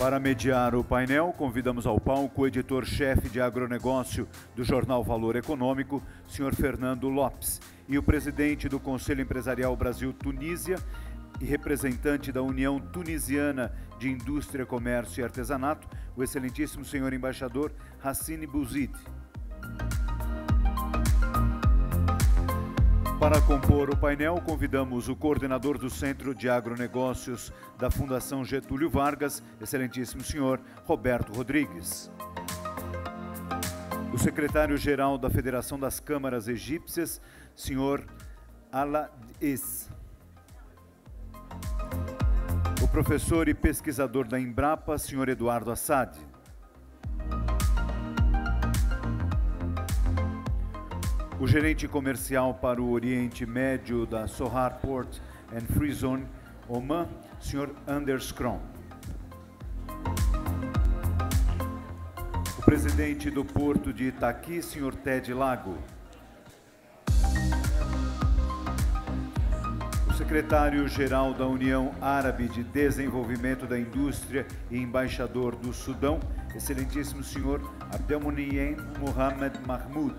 Para mediar o painel, convidamos ao palco o editor-chefe de agronegócio do jornal Valor Econômico, senhor Fernando Lopes, e o presidente do Conselho Empresarial Brasil-Tunísia e representante da União Tunisiana de Indústria, Comércio e Artesanato, o excelentíssimo senhor embaixador Hassine Bouzid. Para compor o painel, convidamos o coordenador do Centro de Agronegócios da Fundação Getúlio Vargas, excelentíssimo senhor Roberto Rodrigues. O secretário-geral da Federação das Câmaras Egípcias, senhor Ala Es. O professor e pesquisador da Embrapa, senhor Eduardo Assad. O gerente comercial para o Oriente Médio da Sohar Port and Free Zone, Oman, Sr. Anders Kron. O presidente do Porto de Itaqui, Sr. Ted Lago. O secretário-geral da União Árabe de Desenvolvimento da Indústria e embaixador do Sudão, excelentíssimo Sr. Abdelmonem Mohamed Mahmoud.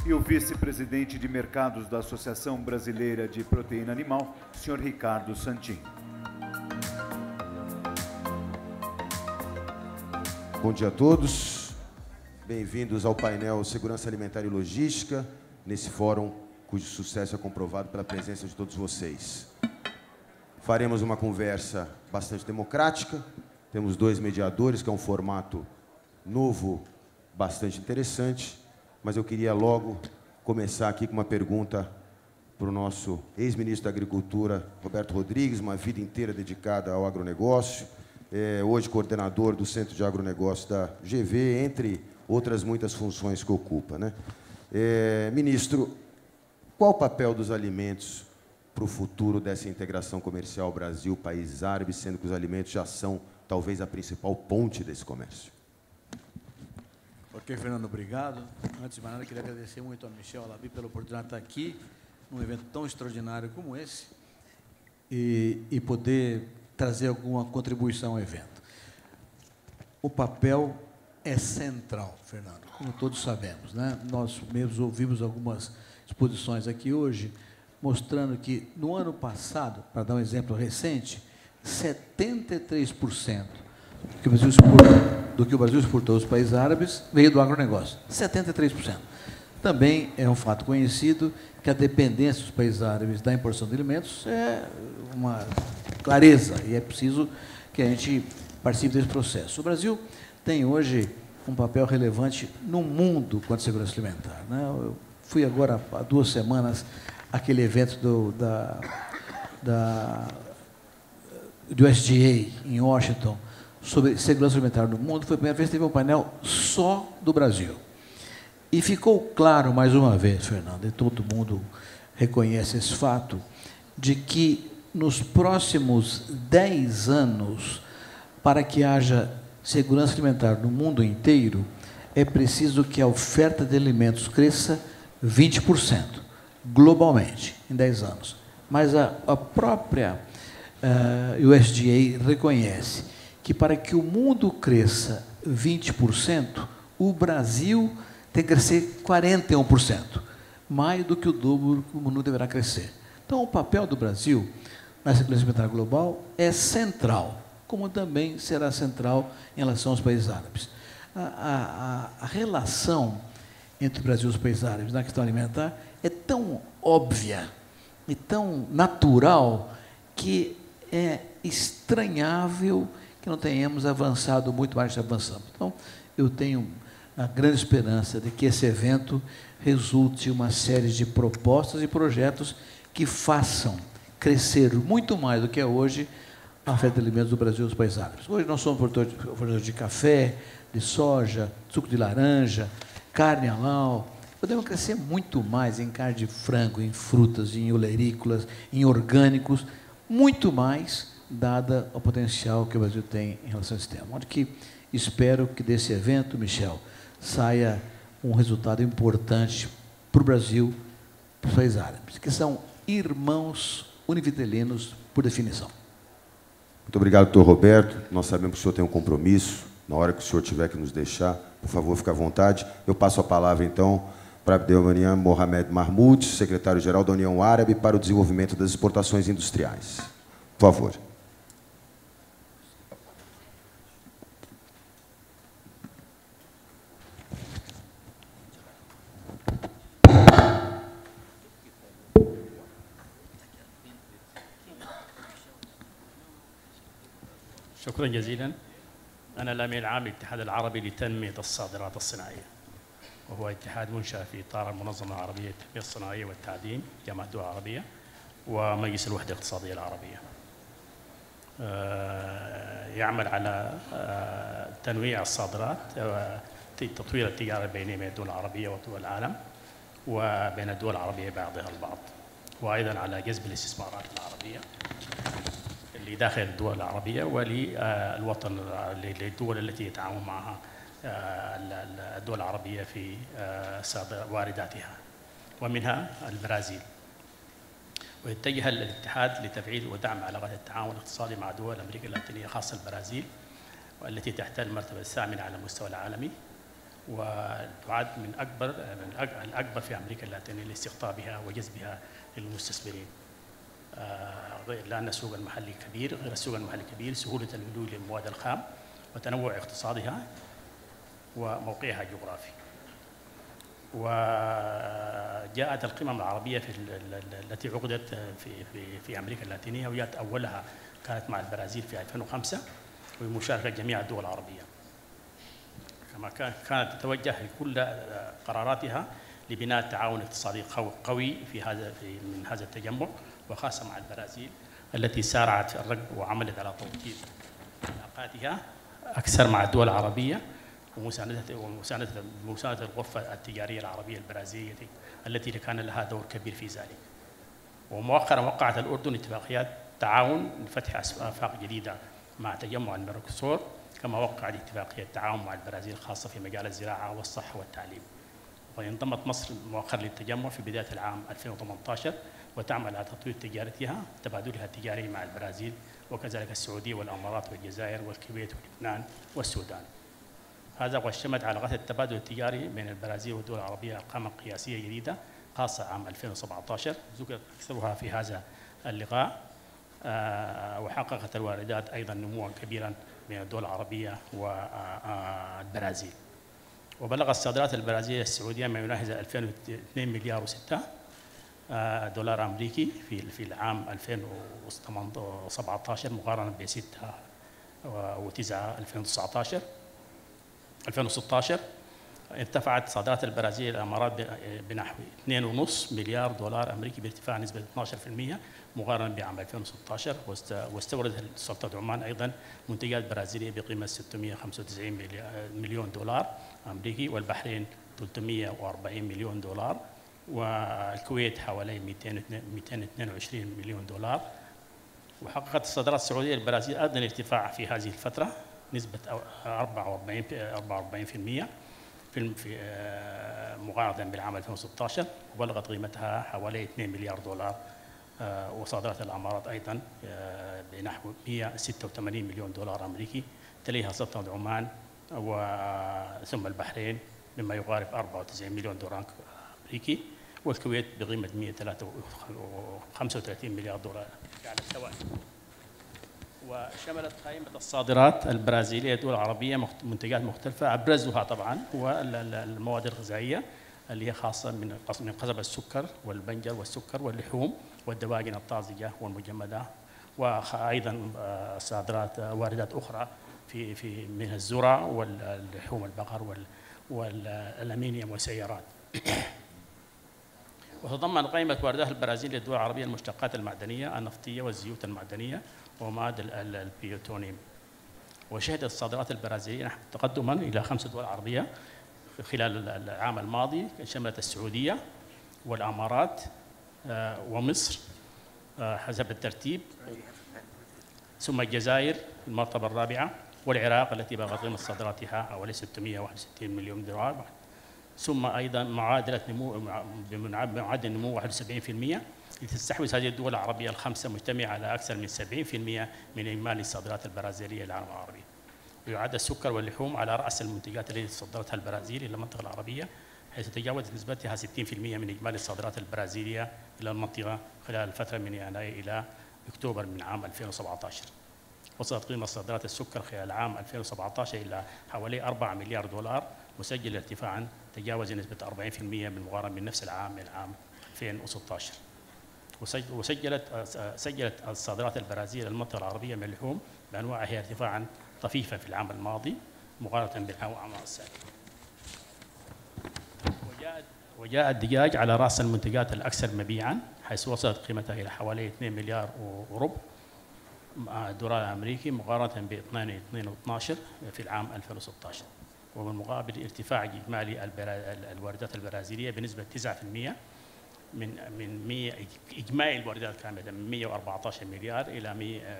E o vice-presidente de mercados da Associação Brasileira de Proteína Animal, senhor Ricardo Santin. Bom dia a todos. Bem-vindos ao painel Segurança Alimentar e Logística, nesse fórum cujo sucesso é comprovado pela presença de todos vocês. Faremos uma conversa bastante democrática. Temos dois mediadores, que é um formato novo, bastante interessante. Mas eu queria logo começar aqui com uma pergunta para o nosso ex-ministro da Agricultura, Roberto Rodrigues, uma vida inteira dedicada ao agronegócio, hoje coordenador do Centro de Agronegócio da GV, entre outras muitas funções que ocupa, né? Ministro, qual o papel dos alimentos para o futuro dessa integração comercial Brasil-países árabes, sendo que os alimentos já são, talvez, a principal ponte desse comércio? Ok, Fernando, obrigado. Antes de mais nada, queria agradecer muito a Michel Alabi pela oportunidade de estar aqui, num evento tão extraordinário como esse, e poder trazer alguma contribuição ao evento. O papel é central, Fernando, como todos sabemos, né? Nós mesmos ouvimos algumas exposições aqui hoje, mostrando que, no ano passado, para dar um exemplo recente, 73% do que o Brasil exportou aos países árabes veio do agronegócio, 73%. Também é um fato conhecido que a dependência dos países árabes da importação de alimentos é uma clareza, e é preciso que a gente participe desse processo. O Brasil tem hoje um papel relevante no mundo quanto à segurança alimentar, né? Eu fui agora, há 2 semanas, àquele evento do USDA, em Washington, sobre segurança alimentar no mundo. Foi a primeira vez que teve um painel só do Brasil. E ficou claro, mais uma vez, Fernando, e todo mundo reconhece esse fato, de que nos próximos 10 anos, para que haja segurança alimentar no mundo inteiro, é preciso que a oferta de alimentos cresça 20%, globalmente, em 10 anos. Mas a própria USDA reconhece que para que o mundo cresça 20%, o Brasil tem que crescer 41%, mais do que o dobro que o mundo deverá crescer. Então, o papel do Brasil na segurança alimentar global é central, como também será central em relação aos países árabes. A relação entre o Brasil e os países árabes na questão alimentar é tão óbvia e tão natural que é estranhável que não tenhamos avançado muito mais do que avançamos. Então, eu tenho a grande esperança de que esse evento resulte uma série de propostas e projetos que façam crescer muito mais do que é hoje a oferta de alimentos do Brasil e dos países árabes. Hoje nós somos produtores de café, de soja, suco de laranja, carne halal. Podemos crescer muito mais em carne de frango, em frutas, em olerícolas, em orgânicos, muito mais, dada o potencial que o Brasil tem em relação a esse tema. Onde que espero que desse evento, Michel, saia um resultado importante para o Brasil, para os países árabes, que são irmãos univitelinos por definição. Muito Muito obrigado, doutor Roberto. Nós sabemos que o senhor tem um compromisso. Na hora que o senhor tiver que nos deixar, por favor, fique à vontade. Eu passo a palavra, então, para Abdelmanian Mohamed Mahmoud, secretário-geral da União Árabe para o Desenvolvimento das Exportações Industriais. Por favor. شكرا جزيلا. أنا الأمين العام للاتحاد العربي لتنمية الصادرات الصناعية، وهو اتحاد منشأ في إطار المنظمة العربية للتنمية الصناعية والتعدين، جامعة الدول العربية، ومجلس الوحدة الاقتصادية العربية. يعمل على تنويع الصادرات، تطوير التجارة البينية بين الدول العربية ودول العالم، وبين الدول العربية بعضها البعض، وأيضا على جذب الاستثمارات العربية لداخل الدول العربية وللوطن، للدول التي يتعاون معها الدول العربية في وارداتها، ومنها البرازيل. ويتجه الاتحاد لتفعيل ودعم علاقات التعاون الاقتصادي مع دول أمريكا اللاتينية، خاصة البرازيل، والتي تحتل المرتبة الثامنة على المستوى العالمي، وتعد من الأكبر في أمريكا اللاتينية لاستقطابها وجذبها للمستثمرين. لأن السوق المحلي كبير، غير السوق المحلي كبير، سهولة الوصول للمواد الخام، وتنوع اقتصادها، وموقعها الجغرافي. وجاءت القمم العربية التي عقدت في أمريكا اللاتينية، وجاءت أولها كانت مع البرازيل في 2005 وبمشاركة جميع الدول العربية. كما كانت تتوجه كل قراراتها لبناء تعاون اقتصادي قوي من هذا التجمع، وخاصة مع البرازيل التي سارعت في الركب وعملت على توطيد علاقاتها أكثر مع الدول العربية، ومساندة الغرفة التجارية العربية البرازيلية التي كان لها دور كبير في ذلك. ومؤخرا وقعت الأردن اتفاقيات تعاون لفتح آفاق جديدة مع تجمع الميركوسور، كما وقعت اتفاقية تعاون مع البرازيل خاصة في مجال الزراعة والصحة والتعليم. وانضمت مصر مؤخرا للتجمع في بداية العام 2018، وتعمل على تطوير تجارتها تبادلها التجاري مع البرازيل، وكذلك السعودية والأمارات والجزائر والكويت ولبنان والسودان. هذا واشتملت علاقات التبادل التجاري بين البرازيل والدول العربية أرقاما قياسية جديدة خاصة عام 2017 ذكرت أكثرها في هذا اللقاء. وحققت الواردات أيضا نموا كبيرا بين الدول العربية والبرازيل. وبلغت صادرات البرازيل السعودية ما يناهز 2 مليار و6 دولار أمريكي في العام 2017 مقارنة ب 6 و9 2016. ارتفعت صادرات البرازيل الامارات بنحو 2.5 مليار دولار امريكي بارتفاع نسبه 12% مقارنه بعام 2016. واستوردت سلطه عمان ايضا منتجات برازيليه بقيمه 695 مليون دولار امريكي، والبحرين 340 مليون دولار، والكويت حوالي 222 مليون دولار. وحققت الصادرات السعوديه للبرازيل ايضا ارتفاع في هذه الفتره نسبه 44% في مقارنة بالعام 2016، وبلغت قيمتها حوالي 2 مليار دولار. وصادرات الأمارات أيضا بنحو 186 مليون دولار أمريكي، تليها سلطنة عمان ثم البحرين مما يقارب 94 مليون دولار أمريكي، والكويت بقيمة 135 مليار دولار على التوالي. وشملت قائمة الصادرات البرازيلية الدول العربية منتجات مختلفة، أبرزها طبعا هو المواد الغذائية اللي هي خاصة من قصب السكر والبنجر والسكر واللحوم والدواجن الطازجة والمجمدة، وأيضا صادرات واردات أخرى في من الذرة واللحوم البقر والألمنيوم والسيارات. وتضمن قائمة واردات البرازيل للدول العربية المشتقات المعدنية النفطية والزيوت المعدنية ومواد البيوتونيوم. وشهدت الصادرات البرازيلية تقدما إلى 5 دول عربية خلال العام الماضي، شملت السعودية والأمارات ومصر حسب الترتيب، ثم الجزائر في المرتبة الرابعة، والعراق التي بلغت قيمة صادراتها حوالي 661 مليون دولار، ثم أيضا معدل نمو 71%، تستحوذ هذه الدول العربية الخمسة مجتمعة على أكثر من 70% من إجمالي الصادرات البرازيلية للعالم العربي. ويعد السكر واللحوم على رأس المنتجات التي تصدرتها البرازيل إلى المنطقة العربية، حيث تجاوزت نسبتها 60% من إجمالي الصادرات البرازيلية إلى المنطقة خلال الفترة من يناير إلى أكتوبر من عام 2017. وصلت قيمة صادرات السكر خلال عام 2017 إلى حوالي 4 مليار دولار، مسجل ارتفاعا تجاوز نسبة 40% بالمقارنة من نفس العام من عام 2016. سجلت الصادرات البرازيل للمنطقة العربية من اللحوم بأنواعها ارتفاعا طفيفا في العام الماضي مقارنة بالعام السابق. وجاء الدجاج على رأس المنتجات الأكثر مبيعا، حيث وصلت قيمتها إلى حوالي 2 مليار وربع دولار أمريكي مقارنة ب 2.12 في العام 2016. وبالمقابل ارتفاع إجمالي الواردات البرازيلية بنسبة 9% من إجمالي الواردات كانت من 114 مليار إلى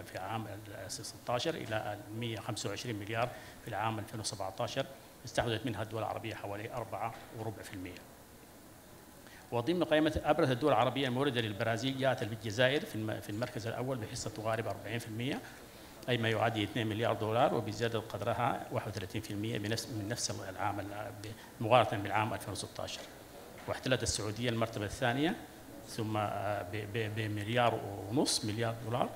في عام 2016 إلى 125 مليار في العام 2017، استحوذت منها الدول العربية حوالي 4.4%. وضمن قائمة أبرز الدول العربية الموردة للبرازيل جاءت الجزائر في المركز الأول بحصة تقارب 40%، أي ما يعادل 2 مليار دولار، وبزيادة قدرها 31% من نفس العام مقارنة بالعام 2016. واحتلت السعودية المرتبة الثانية ثم بمليار ونصف مليار دولار،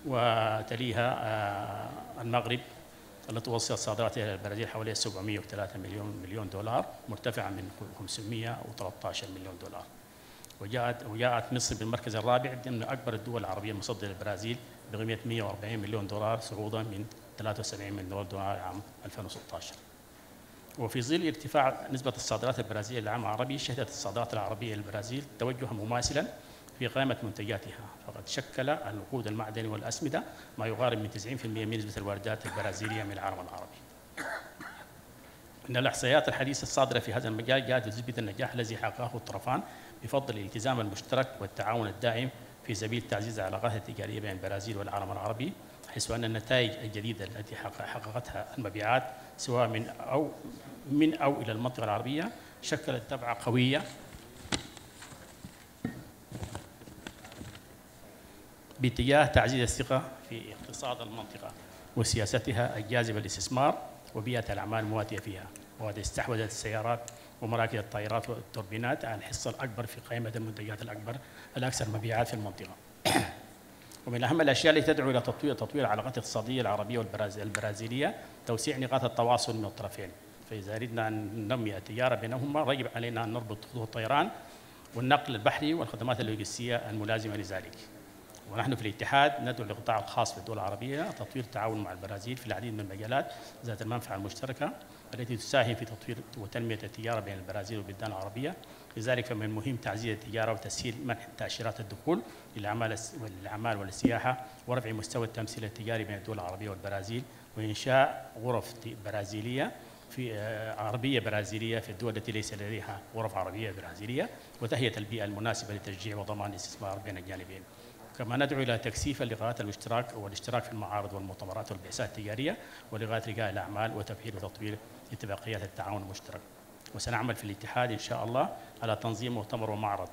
وتليها المغرب التي وصلت صادراتها إلى البرازيل حوالي 703 مليون دولار، مرتفعة من 513 مليون دولار. وجاءت مصر بالمركز الرابع ضمن أكبر الدول العربية المصدرة للبرازيل بقيمة 140 مليون دولار، صعودا من 73 مليون دولار عام 2016. وفي ظل ارتفاع نسبة الصادرات البرازيلية للعالم العربي، شهدت الصادرات العربية للبرازيل توجها مماثلا في قائمة منتجاتها، فقد شكل الوقود المعدني والأسمدة ما يقارب من 90% من نسبة الواردات البرازيلية من العالم العربي. إن الإحصائيات الحديثة الصادرة في هذا المجال جاءت تثبت النجاح الذي حققه الطرفان بفضل الالتزام المشترك والتعاون الدائم في سبيل تعزيز العلاقات التجارية بين البرازيل والعالم العربي، حيث أن النتائج الجديدة التي حققتها المبيعات سواء من أو إلى المنطقة العربية شكلت دفعة قوية باتجاه تعزيز الثقة في اقتصاد المنطقة وسياستها الجاذبة للاستثمار وبيئة الأعمال المواتية فيها. وقد استحوذت السيارات ومراكز الطائرات والتوربينات على الحصة الأكبر في قائمة المنتجات الأكثر مبيعات في المنطقة. ومن أهم الأشياء التي تدعو إلى تطوير العلاقات الاقتصادية العربية والبرازيلية توسيع نقاط التواصل من الطرفين. فإذا أردنا أن ننمي التجارة بينهما يجب علينا أن نربط خطوط الطيران والنقل البحري والخدمات اللوجستية الملازمة لذلك. ونحن في الاتحاد ندعو للقطاع الخاص في الدول العربية تطوير التعاون مع البرازيل في العديد من المجالات ذات المنفعة المشتركة التي تساهم في تطوير وتنمية التجارة بين البرازيل والبلدان العربية. لذلك فمن المهم تعزيز التجارة وتسهيل منح تأشيرات الدخول للأعمال والسياحة ورفع مستوى التمثيل التجاري بين الدول العربية والبرازيل، وإنشاء غرف برازيلية عربية برازيلية في الدول التي ليس لديها غرف عربية برازيلية، وتهيئة البيئة المناسبة لتشجيع وضمان الاستثمار بين الجانبين. كما ندعو إلى تكثيف اللقاءات والاشتراك في المعارض والمؤتمرات والبعثات التجارية ولغاية رجال الأعمال وتفعيل وتطوير اتفاقيات التعاون المشترك. وسنعمل في الاتحاد إن شاء الله على تنظيم مؤتمر ومعرض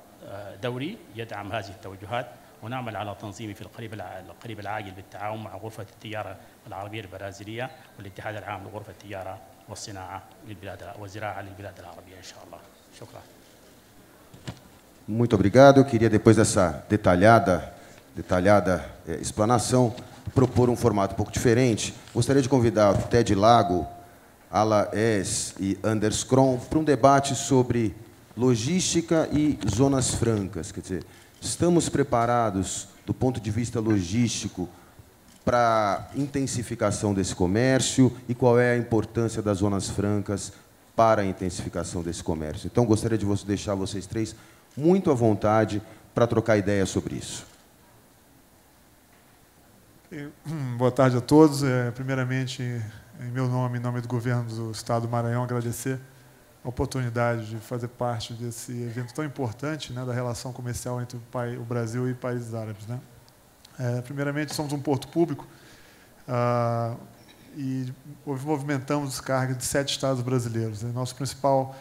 دوري يدعم هذه التوجهات، ونعمل على تنظيمه في القريب العاجل بالتعاون مع غرفة التجارة العربية البرازيلية والاتحاد العام لغرفة التجارة والصناعة والزراعة للبلاد العربية إن شاء الله. شكرا. Muito obrigado. Eu queria, depois dessa detalhada explanação, propor um formato um pouco diferente. Gostaria de convidar o Ted Lago, Ala Es e Anders Kron para um debate sobre logística e zonas francas. Quer dizer, estamos preparados, do ponto de vista logístico, para a intensificação desse comércio e qual é a importância das zonas francas para a intensificação desse comércio. Então, gostaria de deixar vocês três muito à vontade para trocar ideias sobre isso. Boa tarde a todos. Primeiramente, em meu nome, em nome do governo do Estado do Maranhão, agradecer a oportunidade de fazer parte desse evento tão importante, né, da relação comercial entre o Brasil e países árabes, né? Primeiramente, somos um porto público e movimentamos cargas de 7 estados brasileiros. Nosso principal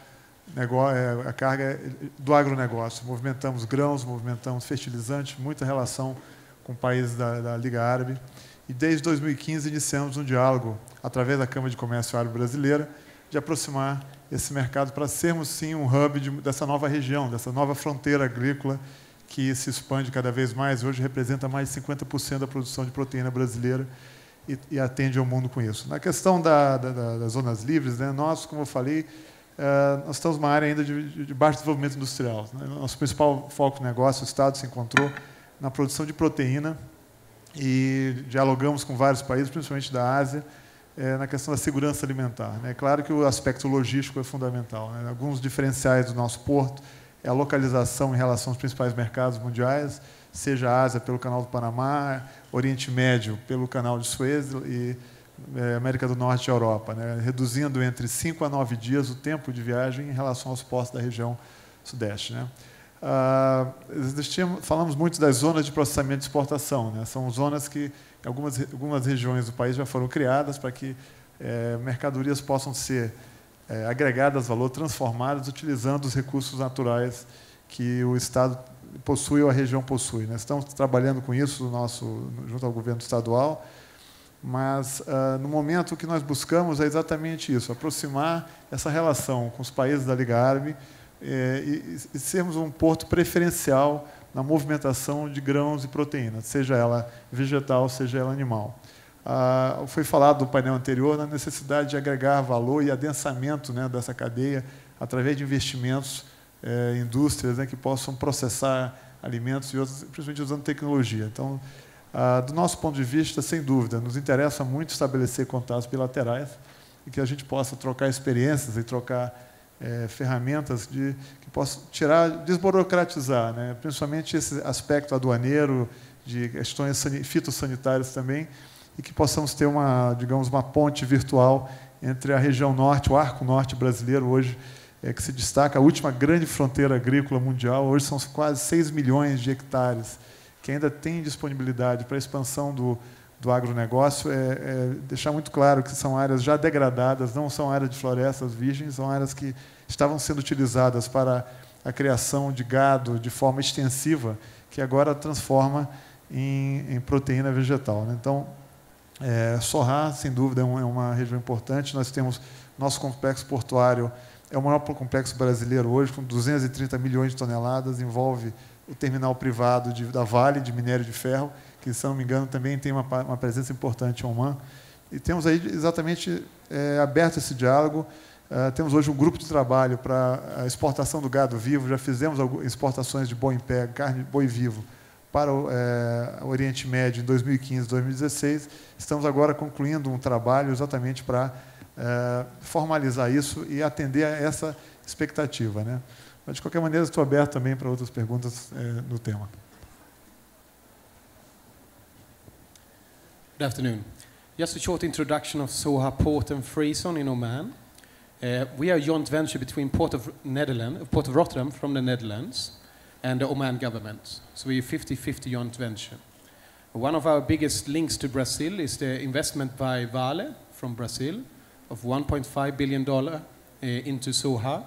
a carga do agronegócio. Movimentamos grãos, movimentamos fertilizantes, muita relação com países da Liga Árabe. E desde 2015 iniciamos um diálogo, através da Câmara de Comércio Árabe Brasileira, de aproximar esse mercado para sermos, sim, um hub dessa nova região, dessa nova fronteira agrícola que se expande cada vez mais. Hoje representa mais de 50% da produção de proteína brasileira e atende ao mundo com isso. Na questão das zonas livres, né, nós, como eu falei, nós estamos numa área ainda de baixo desenvolvimento industrial. Né? Nosso principal foco de negócio, o Estado se encontrou na produção de proteína e dialogamos com vários países, principalmente da Ásia, na questão da segurança alimentar. É claro que o aspecto logístico é fundamental. Né? Alguns diferenciais do nosso porto é a localização em relação aos principais mercados mundiais, seja a Ásia pelo Canal do Panamá, Oriente Médio pelo Canal de Suez e América do Norte e Europa, né? Reduzindo entre 5 a 9 dias o tempo de viagem em relação aos portos da região Sudeste. Né? Falamos muito das zonas de processamento de exportação. Né? São zonas que, em algumas regiões do país, já foram criadas para que mercadorias possam ser agregadas valor, transformadas, utilizando os recursos naturais que o Estado possui ou a região possui. Nós estamos trabalhando com isso junto ao governo estadual, mas, no momento, o que nós buscamos é exatamente isso, aproximar essa relação com os países da Liga Árabe e sermos um porto preferencial na movimentação de grãos e proteínas, seja ela vegetal, seja ela animal. Foi falado no painel anterior na necessidade de agregar valor e adensamento, né, dessa cadeia através de investimentos indústrias, né, que possam processar alimentos e outros, principalmente usando tecnologia. Então, do nosso ponto de vista, sem dúvida, nos interessa muito estabelecer contatos bilaterais e que a gente possa trocar experiências e trocar ferramentas que possam desburocratizar, né, principalmente esse aspecto aduaneiro, de questões fitossanitárias também, e que possamos ter uma ponte virtual entre a região norte, o arco norte brasileiro hoje, que se destaca, a última grande fronteira agrícola mundial. Hoje são quase 6 milhões de hectares que ainda tem disponibilidade para a expansão do agronegócio. Deixar muito claro que são áreas já degradadas, não são áreas de florestas virgens, são áreas que estavam sendo utilizadas para a criação de gado de forma extensiva, que agora transforma em proteína vegetal. Né? Então, Sohar, sem dúvida, é uma região importante. Nós temos nosso complexo portuário, é o maior complexo brasileiro hoje, com 230 milhões de toneladas, envolve o terminal privado da Vale, de minério de ferro, que, se não me engano, também tem uma presença importante em Oman. E temos aí exatamente aberto esse diálogo. Temos hoje um grupo de trabalho para a exportação do gado vivo, já fizemos exportações de boi em pé, carne de boi vivo, para o Oriente Médio em 2015, 2016. Estamos agora concluindo um trabalho exatamente para formalizar isso e atender a essa expectativa. Né? Mas, de qualquer maneira, estou aberto também para outras perguntas no tema. Good afternoon. Just a short introduction of Sohar Port and Free Zone in Oman. We are a joint venture between Port of Rotterdam from the Netherlands and the Oman government. So we're a 50-50 joint venture. One of our biggest links to Brazil is the investment by Vale from Brazil of $1.5 billion into Sohar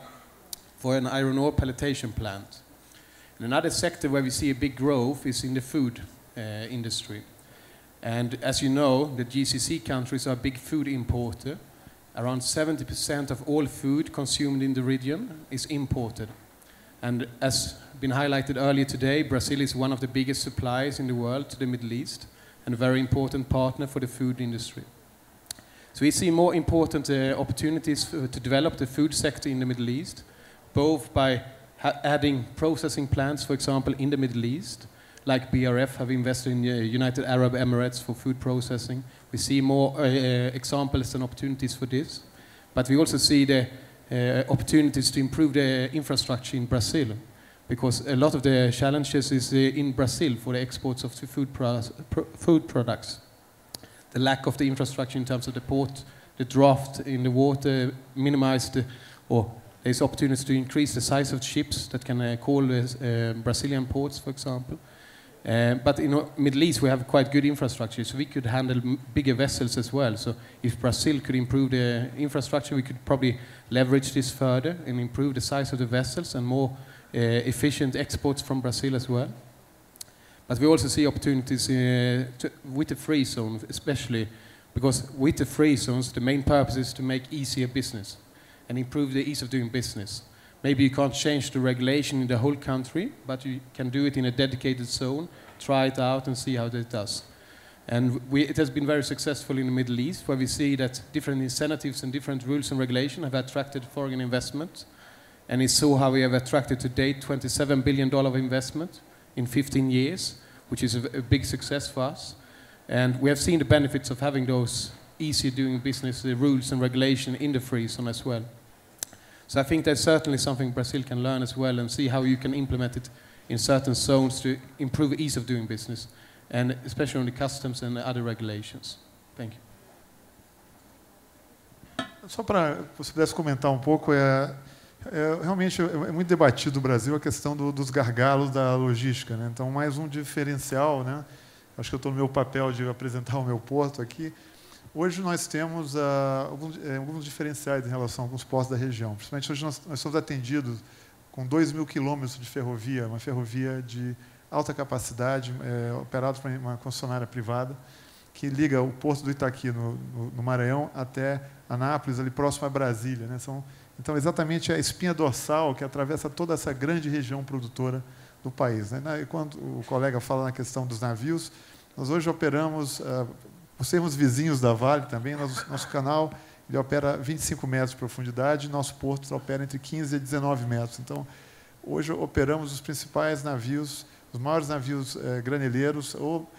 for an iron ore pelletization plant. And another sector where we see a big growth is in the food industry. And as you know, the GCC countries are a big food importer. Around 70% of all food consumed in the region is imported. And as been highlighted earlier today, Brazil is one of the biggest suppliers in the world to the Middle East and a very important partner for the food industry. So we see more important opportunities to develop the food sector in the Middle East, both by adding processing plants, for example, in the Middle East, like BRF have invested in the United Arab Emirates for food processing. We see more examples and opportunities for this. But we also see the opportunities to improve the infrastructure in Brazil, because a lot of the challenges is in Brazil for the exports of the food products. The lack of the infrastructure in terms of the port, the draft in the water, there's opportunities to increase the size of ships that can call Brazilian ports, for example. But in the Middle East, we have quite good infrastructure, so we could handle bigger vessels as well. So if Brazil could improve the infrastructure, we could probably leverage this further and improve the size of the vessels and more efficient exports from Brazil as well. But we also see opportunities with the free zone, especially because with the free zones, the main purpose is to make easier business and improve the ease of doing business. Maybe you can't change the regulation in the whole country, but you can do it in a dedicated zone, try it out and see how it does. And it has been very successful in the Middle East, where we see that different incentives and different rules and regulations have attracted foreign investment. And it's so how we have attracted to date $27 billion of investment in 15 years, which is a big success for us. And we have seen the benefits of having those easier doing business, the rules and regulation in the free zone as well. So I think that's certainly something Brazil can learn as well and see how you can implement it in certain zones to improve ease of doing business, and especially on the customs and the other regulations. Thank you. Só para você pudesse comentar um pouco, realmente é muito debatido no Brasil a questão dos gargalos da logística, né? Então, mais um diferencial, né? Acho que eu estou no meu papel de apresentar o meu porto aqui. Hoje nós temos alguns diferenciais em relação a alguns portos da região. Principalmente hoje nós somos atendidos com 2.000 quilômetros de ferrovia, uma ferrovia de alta capacidade, operada por uma concessionária privada, que liga o Porto do Itaqui, no Maranhão, até Anápolis, ali próximo a Brasília, né? Então, exatamente a espinha dorsal que atravessa toda essa grande região produtora do país, né? E quando o colega fala na questão dos navios, nós hoje operamos, por sermos vizinhos da Vale também, nosso canal ele opera 25 metros de profundidade, nosso porto opera entre 15 e 19 metros. Então, hoje operamos os principais navios, os maiores navios graneleiros ou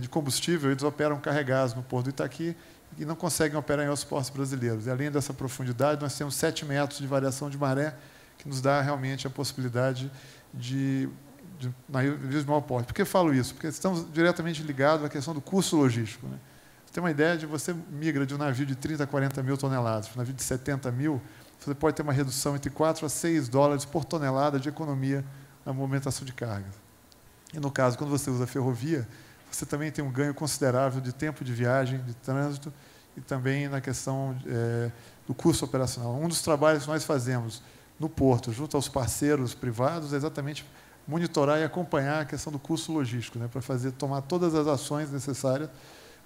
de combustível, eles operam carregados no Porto do Itaqui e não conseguem operar em outros portos brasileiros. E, além dessa profundidade, nós temos 7 metros de variação de maré, que nos dá realmente a possibilidade de navios de maior porte. Por que eu falo isso? Porque estamos diretamente ligados à questão do custo logístico, né? Você tem uma ideia de você migra de um navio de 30 a 40 mil toneladas para um navio de 70 mil, você pode ter uma redução entre 4 a 6 dólares por tonelada de economia na movimentação de cargas. E, no caso, quando você usa a ferrovia, você também tem um ganho considerável de tempo de viagem, de trânsito, e também na questão do custo operacional. Um dos trabalhos que nós fazemos no Porto, junto aos parceiros privados, é exatamente monitorar e acompanhar a questão do custo logístico, né, para tomar todas as ações necessárias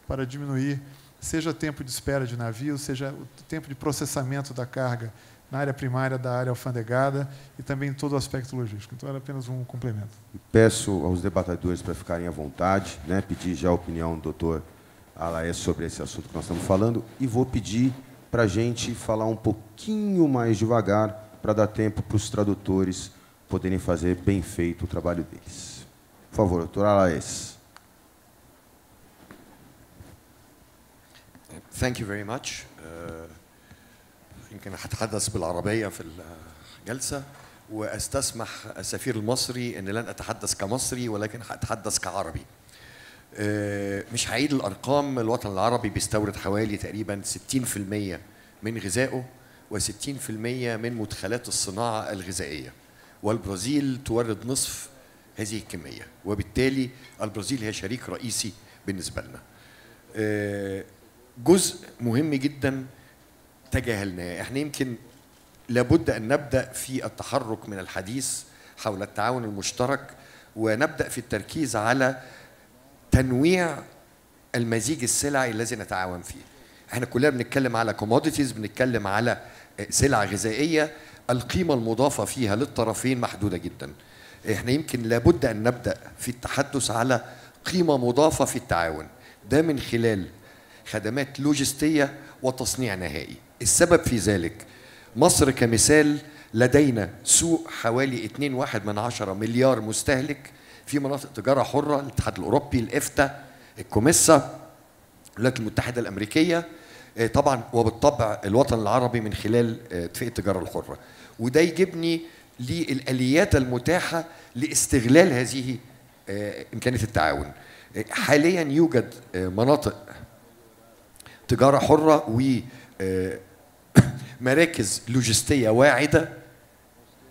para diminuir, seja o tempo de espera de navio, seja o tempo de processamento da carga na área primária da área alfandegada e também todo o aspecto logístico. Então, era apenas um complemento. Peço aos debatedores para ficarem à vontade, né, pedir já a opinião do doutor Alaes sobre esse assunto que nós estamos falando, e vou pedir para a gente falar um pouquinho mais devagar para dar tempo para os tradutores poderem fazer bem feito o trabalho deles. Por favor, doutor Alaes. Thank you very much. يمكن هتحدث بالعربية في الجلسة، واستسمح السفير المصري ان لن اتحدث كمصري ولكن هتحدث كعربي. مش هعيد الارقام، الوطن العربي بيستورد حوالي تقريبا 60% من غذائه و60% من مدخلات الصناعة الغذائية، والبرازيل تورد نصف هذه الكمية، وبالتالي البرازيل هي شريك رئيسي بالنسبة لنا. جزء مهم جدا تجاهلناه، احنا يمكن لابد ان نبدا في التحرك من الحديث حول التعاون المشترك، ونبدا في التركيز على تنويع المزيج السلعي الذي نتعاون فيه. احنا كلنا بنتكلم على كوموديتيز، بنتكلم على سلع غذائيه القيمه المضافه فيها للطرفين محدوده جدا. احنا يمكن لابد ان نبدا في التحدث على قيمه مضافه في التعاون، ده من خلال خدمات لوجستيه وتصنيع نهائي. السبب في ذلك مصر كمثال لدينا سوق حوالي 2.1 مليار مستهلك في مناطق تجارة حرة، الاتحاد الأوروبي، الإفتا، الكوميسا، الولايات المتحدة الأمريكية، طبعا وبالطبع الوطن العربي من خلال اتفاقية التجارة الحرة. وده يجيبني للآليات المتاحة لاستغلال هذه إمكانية التعاون. حاليا يوجد مناطق تجارة حرة ومراكز لوجستية واعدة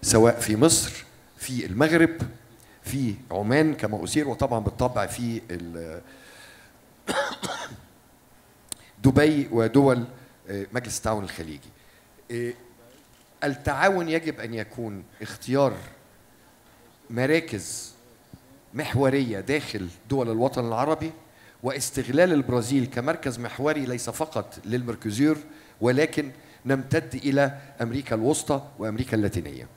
سواء في مصر، في المغرب، في عمان كما أثير، وطبعا بالطبع في دبي ودول مجلس التعاون الخليجي. التعاون يجب أن يكون اختيار مراكز محورية داخل دول الوطن العربي، واستغلال البرازيل كمركز محوري ليس فقط للمركزير ولكن نمتد إلى أمريكا الوسطى وأمريكا اللاتينية.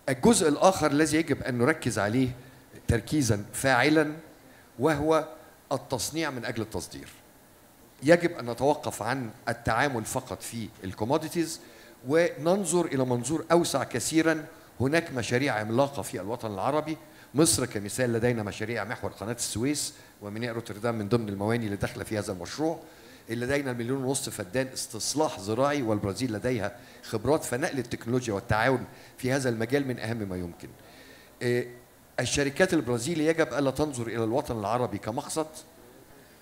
الجزء الآخر الذي يجب أن نركز عليه تركيزا فاعلا وهو التصنيع من أجل التصدير. يجب أن نتوقف عن التعامل فقط في الكوموديتيز وننظر إلى منظور أوسع كثيرا. هناك مشاريع عملاقة في الوطن العربي. مصر كمثال لدينا مشاريع محور قناة السويس وميناء روتردام من ضمن المواني اللي داخله في هذا المشروع. لدينا 1.5 مليون فدان استصلاح زراعي، والبرازيل لديها خبرات، فنقل التكنولوجيا والتعاون في هذا المجال من أهم ما يمكن. الشركات البرازيلية يجب ألا تنظر إلى الوطن العربي كمقصد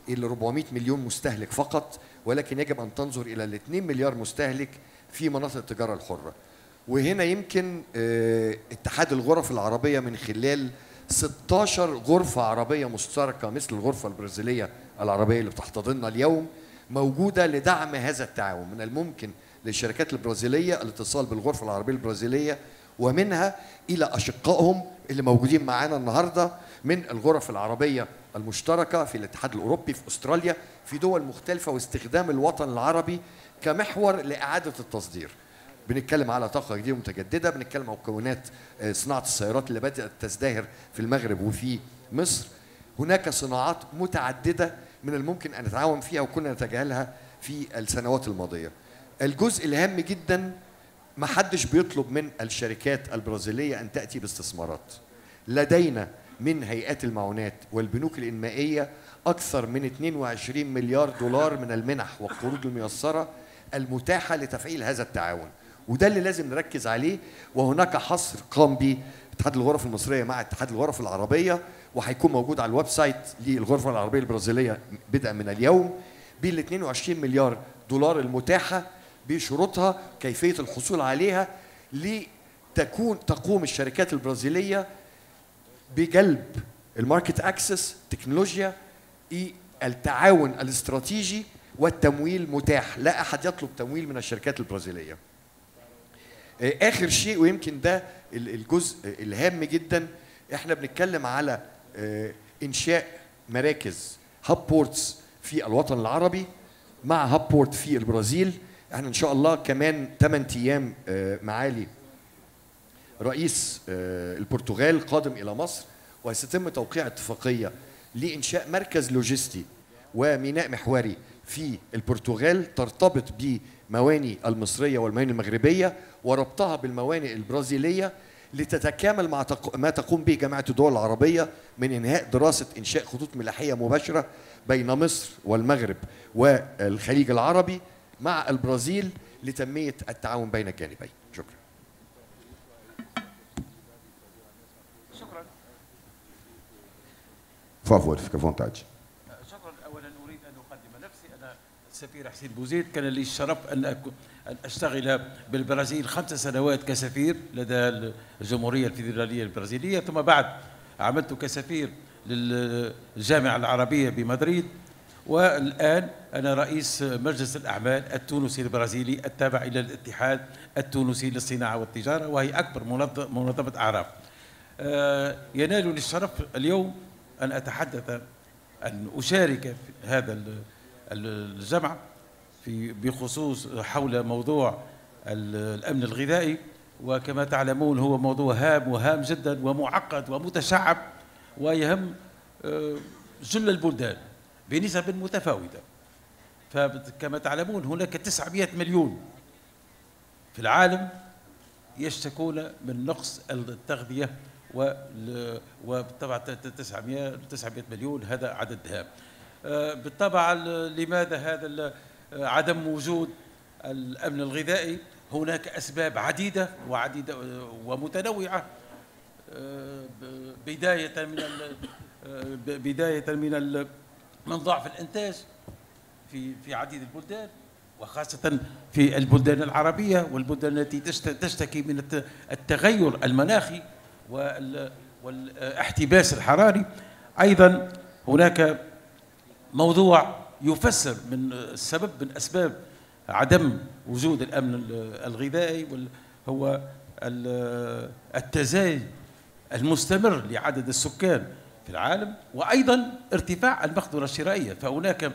إلى 400 مليون مستهلك فقط، ولكن يجب أن تنظر إلى 2 مليار مستهلك في مناطق التجارة الحرة. وهنا يمكن اتحاد الغرف العربية من خلال 16 غرفة عربية مشتركة مثل الغرفة البرازيلية العربية اللي بتحتضننا اليوم موجودة لدعم هذا التعاون. من الممكن للشركات البرازيلية الاتصال بالغرفة العربية البرازيلية ومنها إلى أشقائهم اللي موجودين معانا النهاردة من الغرف العربية المشتركة في الاتحاد الأوروبي، في أستراليا، في دول مختلفة، واستخدام الوطن العربي كمحور لإعادة التصدير. بنتكلم على طاقة جديدة متجددة، بنتكلم عن مكونات صناعة السيارات اللي بدأت تزدهر في المغرب وفي مصر. هناك صناعات متعددة من الممكن أن نتعاون فيها وكنا نتجاهلها في السنوات الماضية. الجزء الهام جدا، ما حدش بيطلب من الشركات البرازيلية أن تأتي باستثمارات. لدينا من هيئات المعونات والبنوك الإنمائية أكثر من 22 مليار دولار من المنح والقروض الميسرة المتاحة لتفعيل هذا التعاون، وده اللي لازم نركز عليه. وهناك حصر قام به اتحاد الغرف المصرية مع اتحاد الغرف العربية، وهيكون موجود على الويب سايت للغرفة العربية البرازيلية بدءا من اليوم، بال 22 مليار دولار المتاحة بشروطها، كيفية الحصول عليها، تقوم الشركات البرازيلية بجلب الماركت اكسس، تكنولوجيا، التعاون الاستراتيجي والتمويل متاح. لا أحد يطلب تمويل من الشركات البرازيلية. آخر شيء ويمكن ده الجزء الهام جدا، احنا بنتكلم على إنشاء مراكز هاب بورتس في الوطن العربي مع هاب بورت في البرازيل. احنا إن شاء الله كمان 8 أيام معالي رئيس البرتغال قادم إلى مصر، وسيتم توقيع اتفاقية لإنشاء مركز لوجستي وميناء محوري في البرتغال ترتبط بمواني المصرية والمواني المغربية وربطها بالموانئ البرازيلية لتتكامل مع ما تقوم به جامعة الدول العربية من إنهاء دراسة إنشاء خطوط ملاحية مباشرة بين مصر والمغرب والخليج العربي مع البرازيل لتنمية التعاون بين الجانبين. شكرا. شكرا. فافور فيك فونتاج. شكرا. اولا اريد ان اقدم نفسي. انا السفير حسين بوزيد، كان لي الشرف ان اشتغل بالبرازيل 5 سنوات كسفير لدى الجمهوريه الفيدراليه البرازيليه، ثم بعد عملت كسفير للجامعه العربيه بمدريد، والان انا رئيس مجلس الاعمال التونسي البرازيلي التابع الى الاتحاد التونسي للصناعه والتجاره، وهي اكبر منظمه اعراف. ينالني الشرف اليوم أن أتحدث، أن أشارك في هذا الجمع بخصوص حول موضوع الأمن الغذائي. وكما تعلمون هو موضوع هام وهام جدا ومعقد ومتشعب ويهم جل البلدان بنسب متفاوتة. فكما تعلمون هناك 900 مليون في العالم يشتكون من نقص التغذية، وبالطبع 900 مليون هذا عدد هام. بالطبع لماذا هذا عدم وجود الأمن الغذائي؟ هناك أسباب عديدة ومتنوعة، بداية من ضعف الإنتاج في عديد البلدان، وخاصة في البلدان العربية والبلدان التي تشتكي من التغير المناخي والاحتباس الحراري. أيضا هناك موضوع يفسر من السبب من أسباب عدم وجود الأمن الغذائي، هو التزايد المستمر لعدد السكان في العالم، وأيضا ارتفاع المقدرة الشرائية، فهناك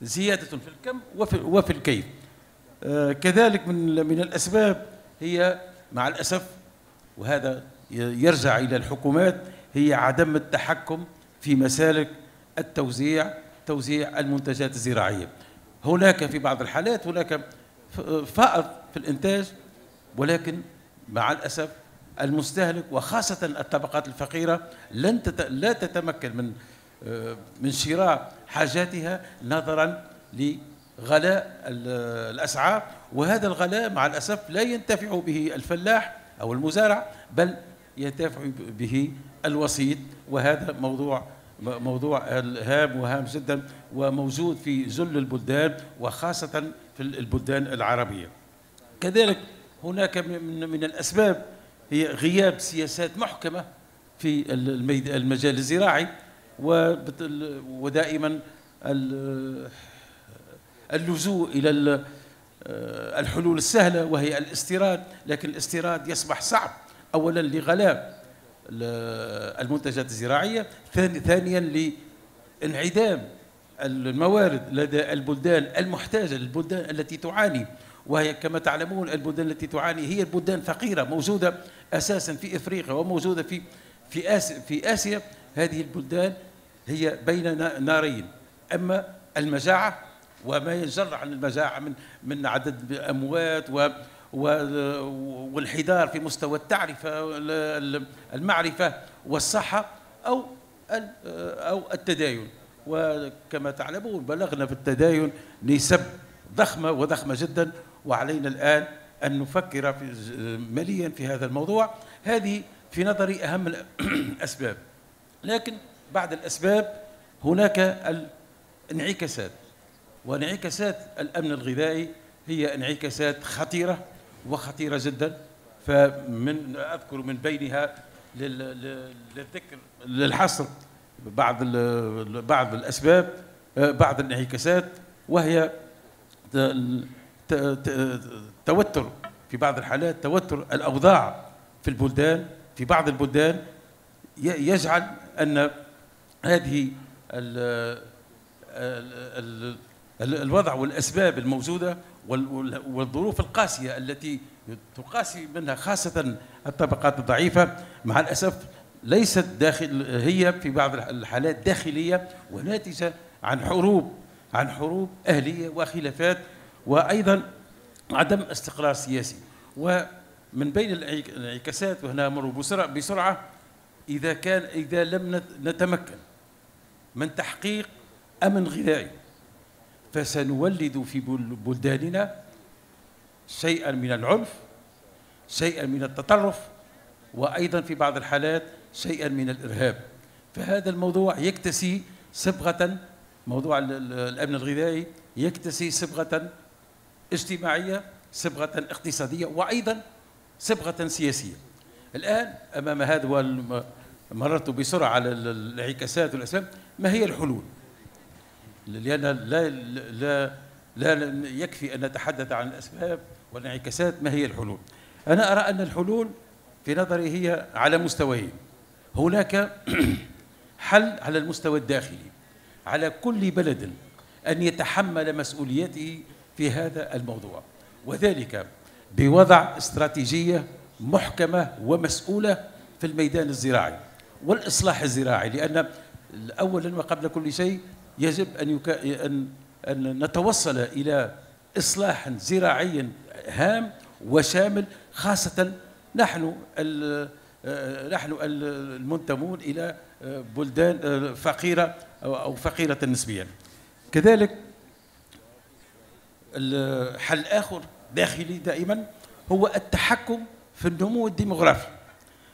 زيادة في الكم وفي الكيف. كذلك من الأسباب هي مع الأسف، وهذا يرجع إلى الحكومات، هي عدم التحكم في مسالك توزيع المنتجات الزراعية. هناك في بعض الحالات هناك فائض في الإنتاج، ولكن مع الأسف المستهلك وخاصة الطبقات الفقيرة لا تتمكن من شراء حاجاتها نظرا لغلاء الأسعار، وهذا الغلاء مع الأسف لا ينتفع به الفلاح أو المزارع، بل ينتفع به الوسيط، وهذا موضوع هام وهام جدا وموجود في جل البلدان وخاصة في البلدان العربية. كذلك هناك من الأسباب هي غياب سياسات محكمة في المجال الزراعي، ودائما اللجوء إلى الحلول السهلة وهي الاستيراد، لكن الاستيراد يصبح صعب أولا لغلاء المنتجات الزراعية، ثانيا لانعدام الموارد لدى البلدان المحتاجة، البلدان التي تعاني، وهي كما تعلمون البلدان التي تعاني هي البلدان فقيرة موجودة أساسا في إفريقيا وموجودة في آسيا. هذه البلدان هي بين نارين، أما المجاعة وما ينجر عن المجاعة من عدد أموات والانحدار في مستوى المعرفة والصحة أو التدين. وكما تعلمون بلغنا في التدين نسب ضخمة جدا، وعلينا الآن أن نفكر مليا في هذا الموضوع. هذه في نظري أهم الأسباب. لكن بعد الأسباب هناك الانعكاسات، وانعكاسات الأمن الغذائي هي انعكاسات خطيرة جدا. أذكر من بينها للذكر للحصر بعض الأسباب، بعض الانعكاسات، وهي توتر في بعض الحالات، توتر الأوضاع في بعض البلدان يجعل أن هذه الوضع والأسباب الموجودة والظروف القاسية التي تقاسي منها خاصة الطبقات الضعيفة مع الأسف ليست هي في بعض الحالات داخلية وناتجة عن حروب أهلية وخلافات، وأيضا عدم استقرار سياسي. ومن بين الانعكاسات، وهنا أمر بسرعة، إذا لم نتمكن من تحقيق أمن غذائي فسنولد في بلداننا شيئا من العنف، شيئا من التطرف، وأيضا في بعض الحالات شيئا من الإرهاب. فهذا الموضوع يكتسي صبغة، موضوع الأمن الغذائي يكتسي صبغة اجتماعية، صبغة اقتصادية، وأيضا صبغة سياسية. الآن أمام هذا، مررت بسرعة على الانعكاسات والأسباب، ما هي الحلول؟ لأن لا يكفي أن نتحدث عن الأسباب والانعكاسات، ما هي الحلول؟ أنا أرى أن الحلول في نظري هي على مستويين. هناك حل على المستوى الداخلي، على كل بلد أن يتحمل مسؤوليته في هذا الموضوع، وذلك بوضع استراتيجية محكمة ومسؤولة في الميدان الزراعي والإصلاح الزراعي. لأن أولا وقبل كل شيء يجب أن نتوصل إلى إصلاح زراعي هام وشامل، خاصة نحن المنتمون إلى بلدان فقيرة أو فقيرة نسبيا. كذلك الحل آخر داخلي دائما هو التحكم في النمو الديمغرافي،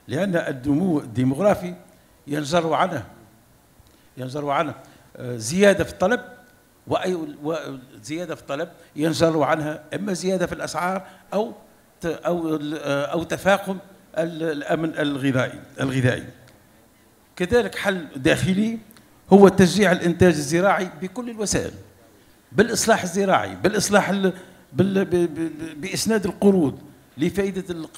لأن النمو الديمغرافي ينجر عنه زيادة في الطلب، وزيادة في الطلب ينجر عنها إما زيادة في الأسعار أو تفاقم الأمن الغذائي. كذلك حل داخلي هو تشجيع الإنتاج الزراعي بكل الوسائل، بالإصلاح الزراعي، بالإصلاح بإسناد القروض لفائدة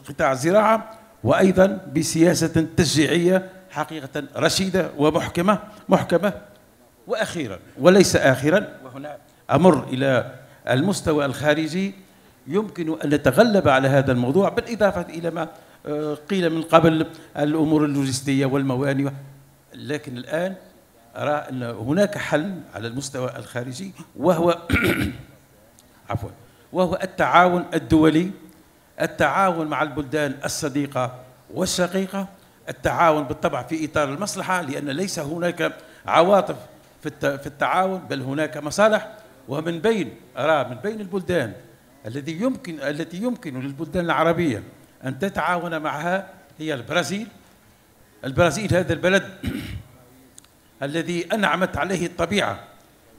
قطاع الزراعة، وأيضا بسياسة تشجيعية حقيقة رشيدة ومحكمة. وأخيرا وليس آخرا، وهنا أمر إلى المستوى الخارجي، يمكن أن نتغلب على هذا الموضوع بالإضافة إلى ما قيل من قبل الأمور اللوجستية والموانئ. لكن الآن أرى أن هناك حل على المستوى الخارجي، وهو وهو التعاون الدولي، التعاون مع البلدان الصديقة والشقيقة، التعاون بالطبع في إطار المصلحة، لأن ليس هناك عواطف في التعاون، بل هناك مصالح. ومن بين البلدان التي يمكن للبلدان العربية أن تتعاون معها هي البرازيل. البرازيل هذا البلد الذي أنعمت عليه الطبيعة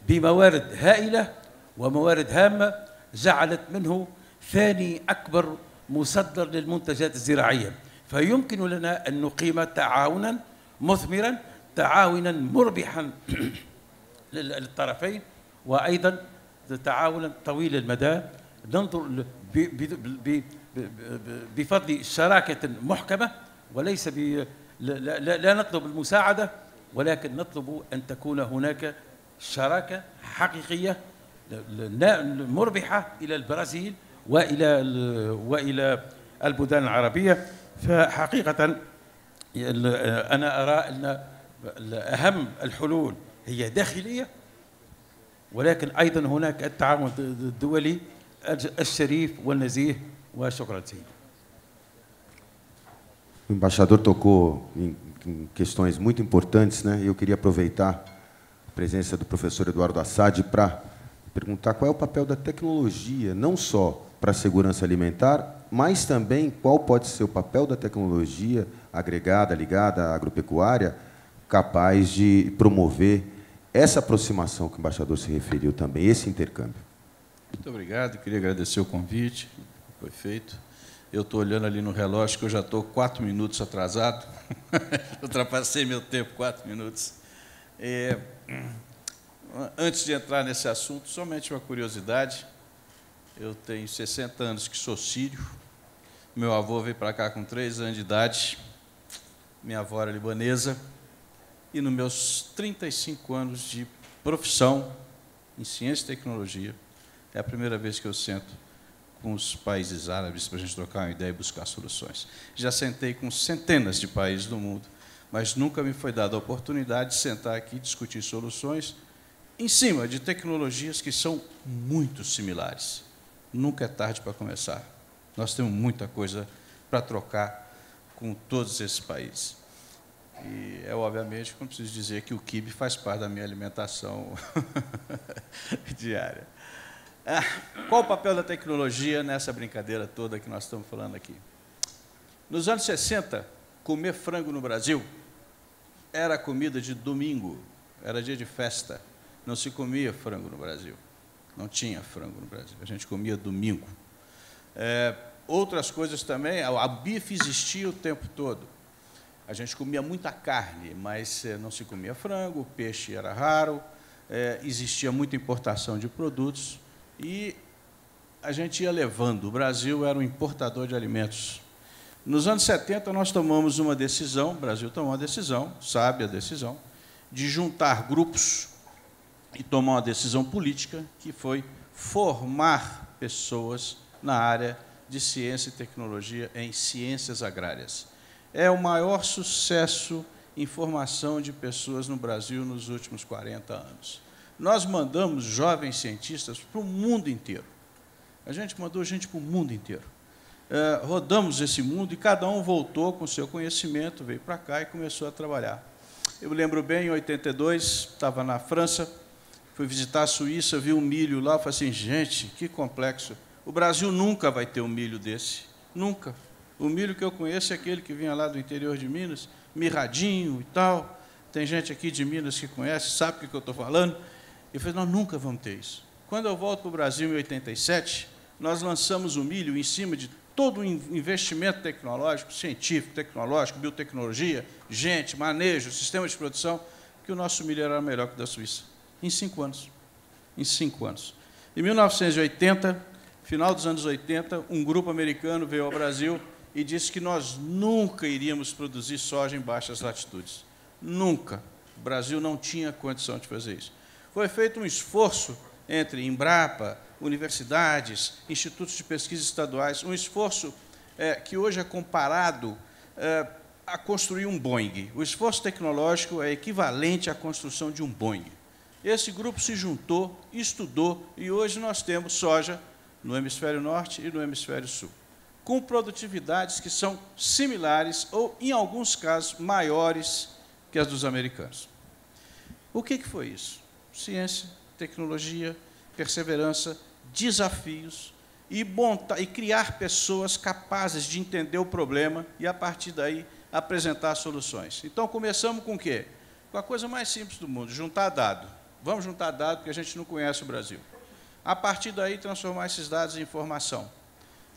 بموارد هائلة وموارد هامة، جعلت منه ثاني أكبر مصدر للمنتجات الزراعية. فيمكن لنا أن نقيم تعاونا مثمرا، تعاونا مربحا للطرفين، وأيضا تعاونا طويل المدى ننظر بفضل شراكة محكمة، وليس لا نطلب المساعدة، ولكن نطلب أن تكون هناك شراكة حقيقية مربحة إلى البرازيل وإلى البلدان العربية. فحقيقة أنا أرى أن أهم الحلول هي داخلية، ولكن أيضا هناك التعاون الدولي الشريف والنزيه. وشكرا سيدي. O embaixador tocou em questões muito importantes, né? E eu queria aproveitar a presença do professor Eduardo Assad para perguntar qual é o papel da tecnologia, não só para a segurança alimentar, mas também qual pode ser o papel da tecnologia agregada, ligada à agropecuária, capaz de promover essa aproximação que o embaixador se referiu também, esse intercâmbio. Muito obrigado, queria agradecer o convite, foi feito. Eu estou olhando ali no relógio que eu já estou 4 minutos atrasado, ultrapassei meu tempo 4 minutos. Antes de entrar nesse assunto, somente uma curiosidade. Eu tenho 60 anos que sou sírio, meu avô veio para cá com 3 anos de idade, minha avó era libanesa, e nos meus 35 anos de profissão em ciência e tecnologia, é a primeira vez que eu sento com os países árabes para a gente trocar uma ideia e buscar soluções. Já sentei com centenas de países do mundo, mas nunca me foi dada a oportunidade de sentar aqui e discutir soluções em cima de tecnologias que são muito similares. Nunca é tarde para começar. Nós temos muita coisa para trocar com todos esses países. E obviamente que não preciso dizer que o quibe faz parte da minha alimentação diária. Qual o papel da tecnologia nessa brincadeira toda que nós estamos falando aqui? Nos anos 60, comer frango no Brasil era comida de domingo, era dia de festa. Não se comia frango no Brasil. Não tinha frango no Brasil. A gente comia domingo. Outras coisas também, a bife existia o tempo todo. A gente comia muita carne, mas não se comia frango, o peixe era raro, existia muita importação de produtos e a gente ia levando. O Brasil era um importador de alimentos. Nos anos 70, nós tomamos uma decisão, o Brasil tomou uma decisão, sábia decisão, de juntar grupos e tomar uma decisão política, que foi formar pessoas na área de ciência e tecnologia em ciências agrárias. É o maior sucesso em formação de pessoas no Brasil nos últimos 40 anos. Nós mandamos jovens cientistas para o mundo inteiro. A gente mandou gente para o mundo inteiro. Rodamos esse mundo e cada um voltou com o seu conhecimento, veio para cá e começou a trabalhar. Eu me lembro bem, em 82, estava na França, fui visitar a Suíça, vi um milho lá, falei assim, gente, que complexo. O Brasil nunca vai ter um milho desse, nunca. O milho que eu conheço é aquele que vinha lá do interior de Minas, mirradinho e tal. Tem gente aqui de Minas que conhece, sabe o que eu estou falando. Eu falei, nós nunca vamos ter isso. Quando eu volto para o Brasil em 87, nós lançamos o milho em cima de todo o investimento tecnológico, científico, tecnológico, biotecnologia, gente, manejo, sistema de produção, que o nosso milho era melhor que o da Suíça. Em 5 anos. Em 5 anos. Em 1980, final dos anos 80, um grupo americano veio ao Brasil e disse que nós nunca iríamos produzir soja em baixas latitudes. Nunca. O Brasil não tinha condição de fazer isso. Foi feito um esforço entre Embrapa, universidades, institutos de pesquisa estaduais, um esforço que hoje é comparado a construir um Boeing. O esforço tecnológico é equivalente à construção de um Boeing. Esse grupo se juntou, estudou, e hoje nós temos soja no hemisfério norte e no hemisfério sul, com produtividades que são similares ou, em alguns casos, maiores que as dos americanos. O que foi isso? Ciência, tecnologia, perseverança, desafios e criar pessoas capazes de entender o problema e, a partir daí, apresentar soluções. Então, começamos com o quê? Com a coisa mais simples do mundo, juntar dado. Vamos juntar dado, porque a gente não conhece o Brasil. A partir daí, transformar esses dados em informação.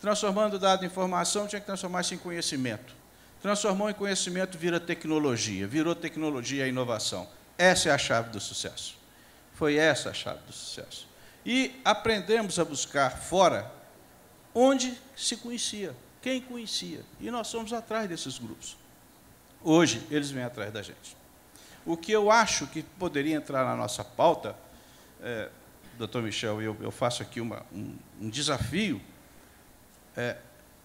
Transformando o dado em informação, tinha que transformar isso em conhecimento. Transformou em conhecimento, vira tecnologia. Virou tecnologia e inovação. Essa é a chave do sucesso. Foi essa a chave do sucesso. E aprendemos a buscar fora onde se conhecia, quem conhecia. E nós fomos atrás desses grupos. Hoje, eles vêm atrás da gente. O que eu acho que poderia entrar na nossa pauta, doutor Michel, eu faço aqui um desafio,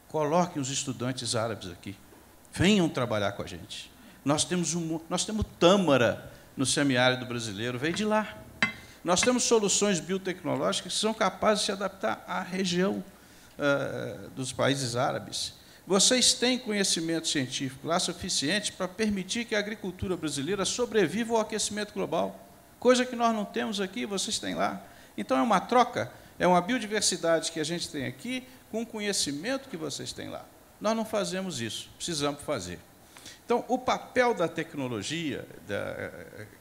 coloquem os estudantes árabes aqui, venham trabalhar com a gente. Nós temos tâmara no semiárido brasileiro, veio de lá. Nós temos soluções biotecnológicas que são capazes de se adaptar à região dos países árabes. Vocês têm conhecimento científico lá suficiente para permitir que a agricultura brasileira sobreviva ao aquecimento global, coisa que nós não temos aqui, vocês têm lá. Então, é uma troca, é uma biodiversidade que a gente tem aqui com o conhecimento que vocês têm lá. Nós não fazemos isso, precisamos fazer. Então, o papel da tecnologia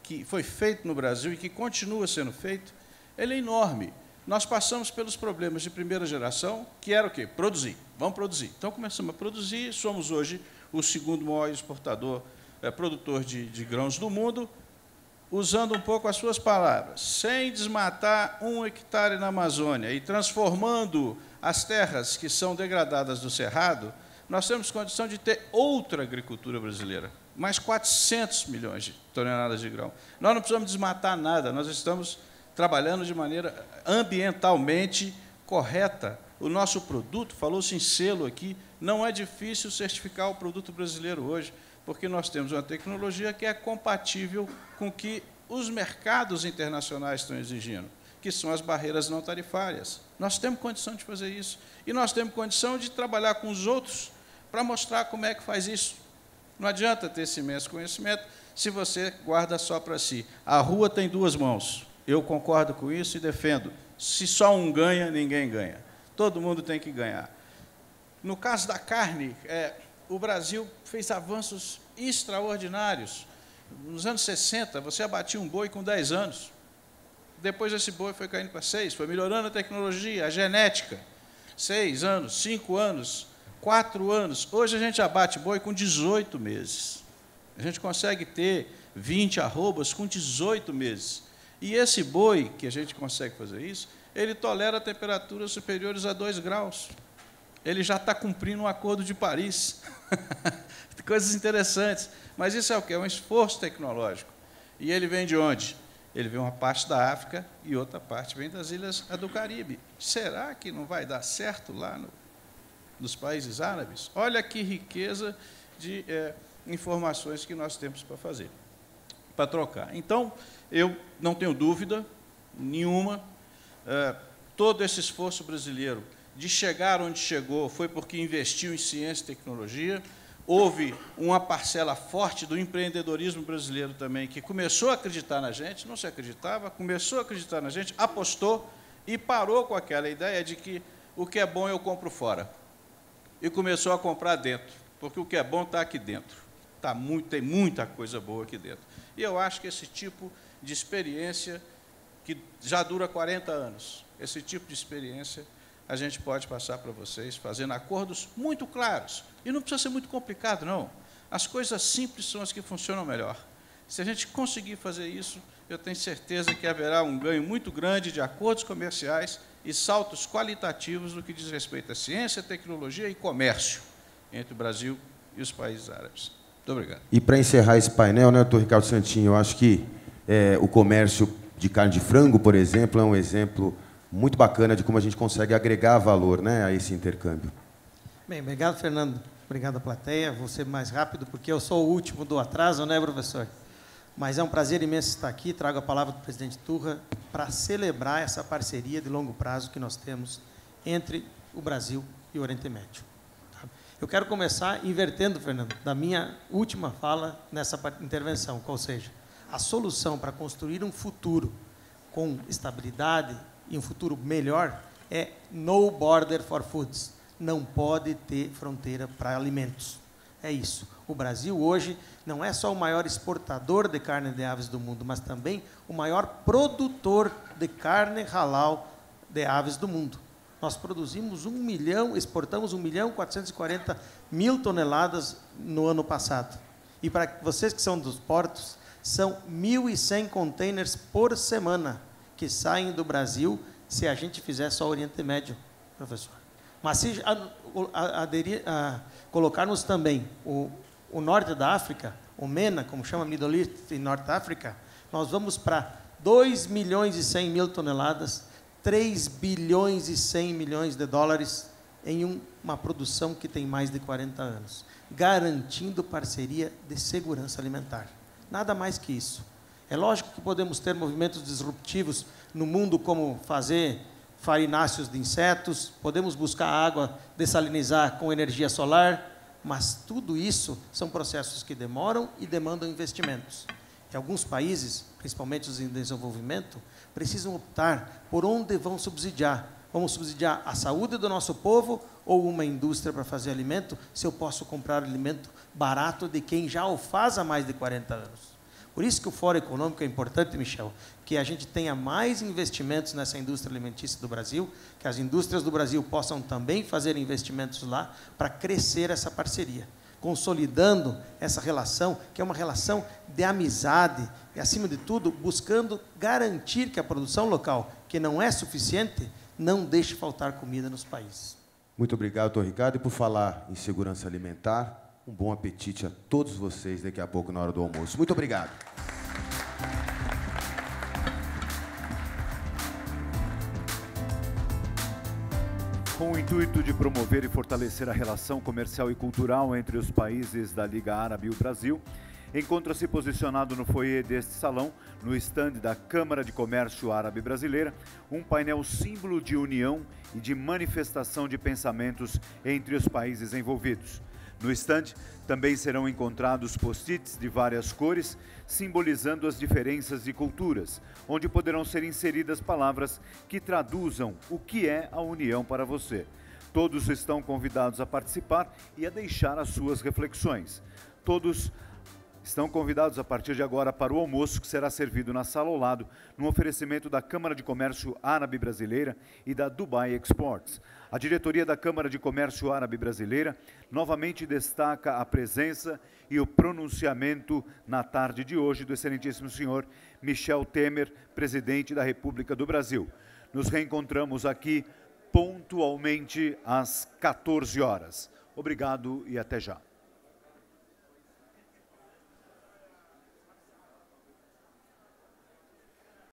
que foi feito no Brasil e que continua sendo feito, ele é enorme. Nós passamos pelos problemas de primeira geração, que era o quê? Produzir. Vamos produzir. Então, começamos a produzir, somos hoje o segundo maior exportador, produtor de grãos do mundo, usando um pouco as suas palavras, sem desmatar 1 hectare na Amazônia e transformando as terras que são degradadas do cerrado, nós temos condição de ter outra agricultura brasileira, mais 400 milhões de toneladas de grão. Nós não precisamos desmatar nada, nós estamos trabalhando de maneira ambientalmente correta. O nosso produto, falou-se em selo aqui, não é difícil certificar o produto brasileiro hoje, porque nós temos uma tecnologia que é compatível com o que os mercados internacionais estão exigindo, que são as barreiras não tarifárias. Nós temos condição de fazer isso. E nós temos condição de trabalhar com os outros para mostrar como é que faz isso. Não adianta ter esse imenso conhecimento se você guarda só para si. A rua tem 2 mãos. Eu concordo com isso e defendo. Se só um ganha, ninguém ganha. Todo mundo tem que ganhar. No caso da carne, o Brasil fez avanços extraordinários. Nos anos 60, você abatia um boi com 10 anos. Depois esse boi foi caindo para 6, foi melhorando a tecnologia, a genética. 6 anos, 5 anos, 4 anos. Hoje a gente abate boi com 18 meses. A gente consegue ter 20 arrobas com 18 meses. E esse boi, que a gente consegue fazer isso, ele tolera temperaturas superiores a 2 graus. Ele já está cumprindo um acordo de Paris. Coisas interessantes. Mas isso é o quê? É um esforço tecnológico. E ele vem de onde? Ele vem uma parte da África e outra parte vem das ilhas do Caribe. Será que não vai dar certo lá nos países árabes? Olha que riqueza de informações que nós temos para fazer, para trocar. Então, eu não tenho dúvida nenhuma, todo esse esforço brasileiro de chegar onde chegou foi porque investiu em ciência e tecnologia. Houve uma parcela forte do empreendedorismo brasileiro também, que começou a acreditar na gente, não se acreditava, começou a acreditar na gente, apostou e parou com aquela ideia de que o que é bom eu compro fora. E começou a comprar dentro, porque o que é bom está aqui dentro. Tem muita coisa boa aqui dentro. E eu acho que esse tipo de experiência, que já dura 40 anos, esse tipo de experiência a gente pode passar para vocês, fazendo acordos muito claros. E não precisa ser muito complicado, não. As coisas simples são as que funcionam melhor. Se a gente conseguir fazer isso, eu tenho certeza que haverá um ganho muito grande de acordos comerciais e saltos qualitativos no que diz respeito à ciência, tecnologia e comércio entre o Brasil e os países árabes. Muito obrigado. E para encerrar esse painel, né, doutor Ricardo Santinho, eu acho que o comércio de carne de frango, por exemplo, é um exemplo muito bacana de como a gente consegue agregar valor, né, a esse intercâmbio. Bem, obrigado, Fernando. Obrigado à plateia. Vou ser mais rápido, porque eu sou o último do atraso, né, professor? Mas é um prazer imenso estar aqui. Trago a palavra do presidente Turra para celebrar essa parceria de longo prazo que nós temos entre o Brasil e o Oriente Médio. Eu quero começar invertendo, Fernando, da minha última fala nessa intervenção, ou seja, a solução para construir um futuro com estabilidade e um futuro melhor é no border for foods. Não pode ter fronteira para alimentos. É isso. O Brasil hoje não é só o maior exportador de carne de aves do mundo, mas também o maior produtor de carne halal de aves do mundo. Nós produzimos exportamos 1.440.000 toneladas no ano passado. E para vocês que são dos portos, são 1.100 containers por semana que saem do Brasil se a gente fizer só o Oriente Médio, professor. Mas se colocarmos também o norte da África, o MENA, como chama Middle East e Norte África, nós vamos para 2.100.000 toneladas, 3 bilhões e 100 milhões de dólares em uma produção que tem mais de 40 anos, garantindo parceria de segurança alimentar. Nada mais que isso. É lógico que podemos ter movimentos disruptivos no mundo, como fazer farináceos de insetos, podemos buscar água, dessalinizar com energia solar, mas tudo isso são processos que demoram e demandam investimentos. E alguns países, principalmente os em desenvolvimento, precisam optar por onde vão subsidiar. Vamos subsidiar a saúde do nosso povo ou uma indústria para fazer alimento, se eu posso comprar alimento barato de quem já o faz há mais de 40 anos. Por isso que o Fórum Econômico é importante, Michel, que a gente tenha mais investimentos nessa indústria alimentícia do Brasil, que as indústrias do Brasil possam também fazer investimentos lá para crescer essa parceria, consolidando essa relação, que é uma relação de amizade e, acima de tudo, buscando garantir que a produção local, que não é suficiente, não deixe faltar comida nos países. Muito obrigado, doutor Ricardo. E por falar em segurança alimentar, um bom apetite a todos vocês daqui a pouco na hora do almoço. Muito obrigado. Com o intuito de promover e fortalecer a relação comercial e cultural entre os países da Liga Árabe e o Brasil, encontra-se posicionado no foyer deste salão, no estande da Câmara de Comércio Árabe Brasileira, um painel símbolo de união e de manifestação de pensamentos entre os países envolvidos. No estande também serão encontrados post-its de várias cores, simbolizando as diferenças de culturas, onde poderão ser inseridas palavras que traduzam o que é a união para você. Todos estão convidados a participar e a deixar as suas reflexões. Todos estão convidados a partir de agora para o almoço, que será servido na sala ao lado, no oferecimento da Câmara de Comércio Árabe Brasileira e da Dubai Exports. A diretoria da Câmara de Comércio Árabe Brasileira novamente destaca a presença e o pronunciamento na tarde de hoje do excelentíssimo senhor Michel Temer, presidente da República do Brasil. Nos reencontramos aqui pontualmente às 14 horas. Obrigado e até já.